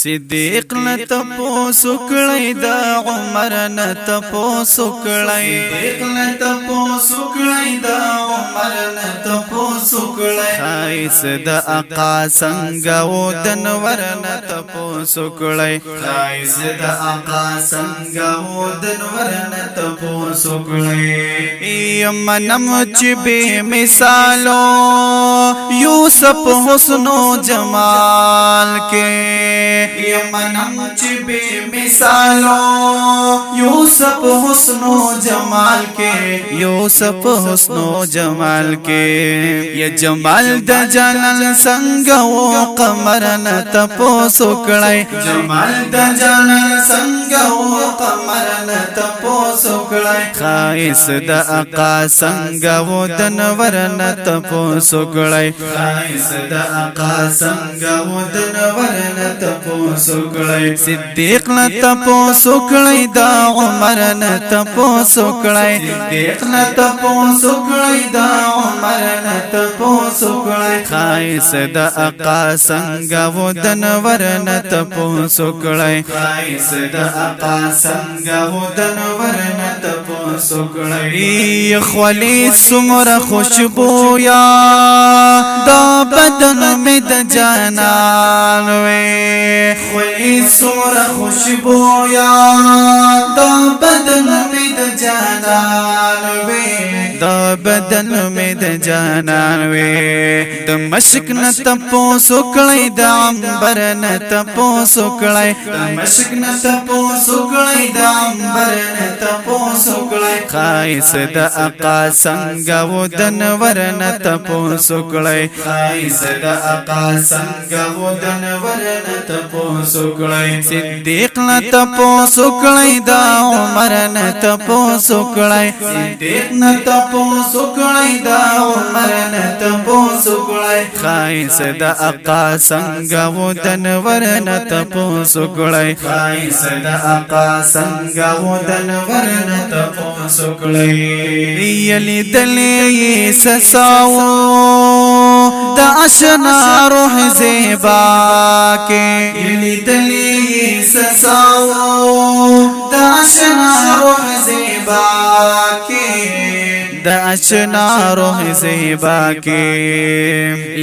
صدیق نتپوسو کړی دا عمر نتپوسو کړی صدیق نتپوسو کړی دا عمر نتپوسو کړی خایس د آقا څنګه و دنور نتپوسو کړی خایس د آقا څنګه و دنور نتپوسو کړی یمنم چې بے مثالو یوسف حسن و جمال کے یمنم چې بے مثالو یوسف حسن و جمال کے یوسف حسن و جمال کے یا جمال د جلال څنګه و قمر نتپوسو کړی جمال د جلال څنګه و قمر نتپوسو کړی خایس د آقا څنګه و دنور نتپوسو کړی خایس د آقا څنګه و دنور نتپوسو کړی صدیق نتپوسو کړی دا عمر نتپوسو کړی صدیق نتپوسو کړی دا عمر نتپوسو کړی خایس د آقا څنګه و دنور نتپوسو کړی خایس د آقا څنګه و دنور نتپوسو کړی خولي څومره خوشبو یا دا بدن می د جانان وې خولي څومره خوشبو یا دا بدن می د جانان وې دا بدن می د جانان وې د مشک نتپوسو کړی د عنبر نتپوسو کړی د مشک نتپوسو کړی د عنبر نتپوسو کړی خایس د آقا څنګه و دنور نتپوسو کړی خایس د آقا څنګه و دنور نتپوسو کړی صدیق نتپوسو کړی دا عمر نتپوسو کړی صدیق نتپوسو کړی دا عمر نتپوسو کړی خایس د آقا څنګه و دنور نتپوسو کړی خایس د آقا څنګه و دنور نتپوسو کړی یلی دلی سساو دا اشنا روح زیبا کے یلی دلی سساو دا اشنا روح زیبا کے دا اشنا روح زیبا کے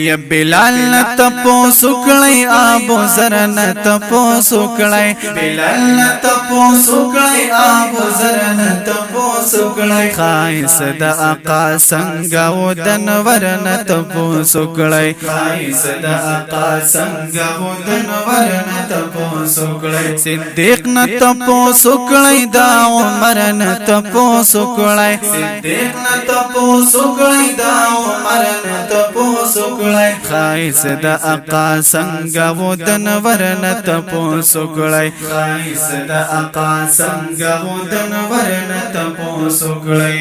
یا بلال نتپوسو کړی ابو ذر نتپوسو کړی بلال نتپوسو کړی ابو ذر نتپوسو کړی خایس د آقا څنګه و دنور نتپوسو کړی خایس د آقا څنګه و دنور نتپوسو کړی صدیق نتپوسو کړی دا عمر نتپوسو کړی صدیق نتپوسو کړی دا عمر نتپوسو کړی خایس د آقا څنګه و دنور نتپوسو کړی خایس د آقا څنګه و دنور نتپوسو کړی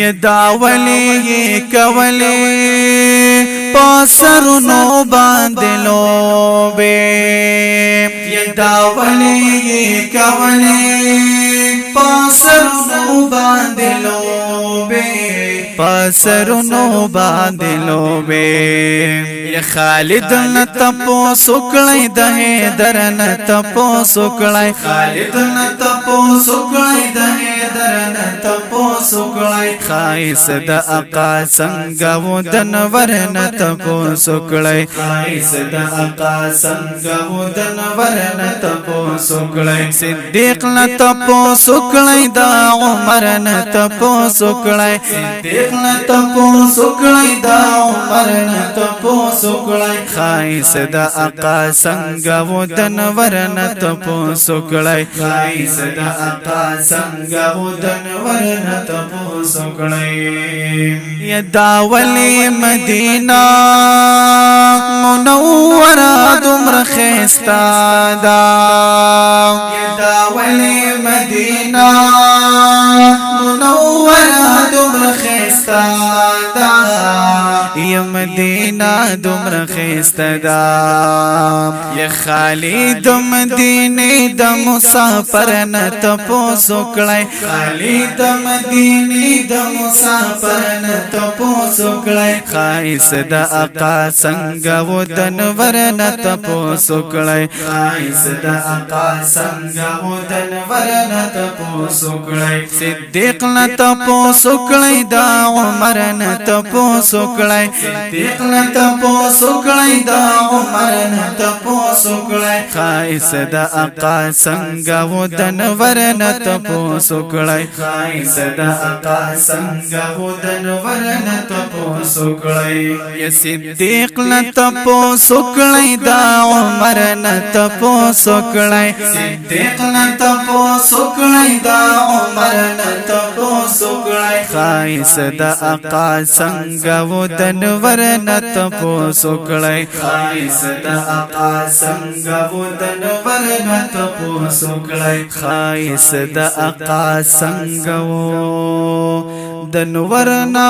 یدا ولی کولی پاسرونو باندې لوبه یدا ولی کولی پاسرونو باندې لوبه پاسرونو باندې لوبه یا خالد نتپوسو کړی د حیدر نتپوسو کړی خالد نتپوسو کړی د حیدر نتپوسو کړی خایس د آقا څنګه و دنور نتپوسو کړی خایس د آقا څنګه و دنور نتپوسو کړی صدیق نتپوسو کړی دا عمر نتپوسو کړی صدیق نتپوسو کړی دا عمر نتپوسو کړی خایس د آقا څنګه و دنور نتپوسو کړی خایس د آقا څنګه و دنور نتپوسو کړی یدا ولی مدینہ منوره دومره خستا دا یدا ولی مدینہ منوره دومره خستا دا یا مدینہ مدینہ دمر خیستدا یا خالد مدینی د مسافر نت پوسو کړای خالد مدینی د مسافر نت پوسو کړای خایس د آقا څنګه ودن ورنت پوسو کړای خایس د آقا څنګه ودن ورنت پوسو کړای صدیق نت پوسو کړای دا عمر نت پوسو کړای صدیق نت پوسو کړای دا عمر نت پوسو کړای خایس د آقا څنګه ودن ورنت پوسو کړای خایس د آقا څنګه ودن ورنت پوسو کړای یا صدیق نت پوسو کړای دا عمر نت پوسو کړای صدیق نت پوسو کړای دا عمر نت پوسو کړای خایس د آقا څنګه ودن ورنت پوسو کړای خایس د آقا څنګه ودن ورنت پوسو کړای خایس د آقا څنګه ودن ورنت